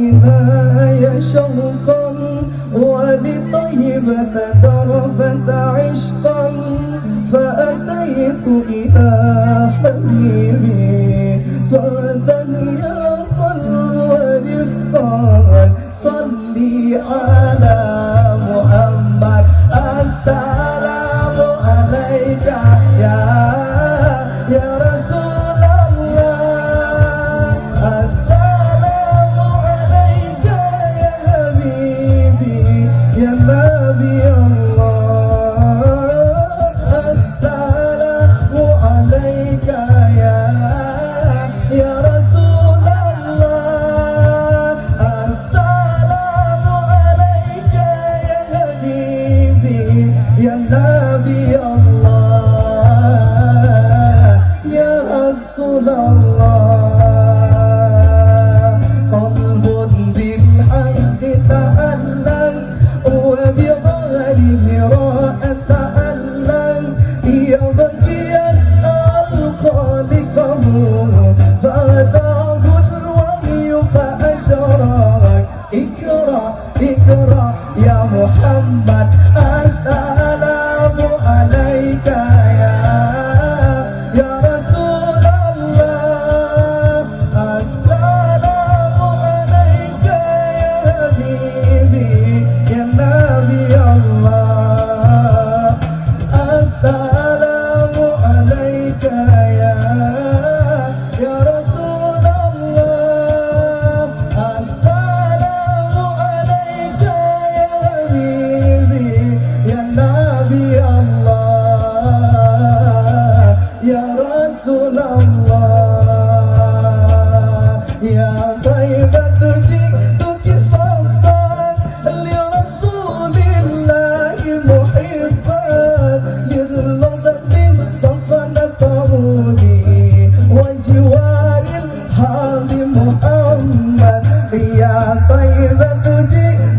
إلي شوقا ولطيبة دربت عشقا فأتيت إلى حبيبي فتهيأ ورفقا صلي على محمد السلام عليك يا رسول الله السلام عليك يا حبيبي يا نبي الله السلام عليك يا رسول الله السلام عليك يا حبيبي يا نبي الله يا رسول الله قلب بالحق تألم وبغير مراء تألم يبكي يسأل خالقه فأتاه الوحي فأشرك اقرأ اقرأ يا محمد السلام عليك يا رسول الله السلام عليك يا حبيبي يا نبي الله السلام عليك يا رسول الله السلام عليك يا حبيبي يا نبي الله يا رسول الله يا طيبة جئتك صفا لرسول الله محبا للغة صفنته وجوار الحال محمد يا طيبة جئتك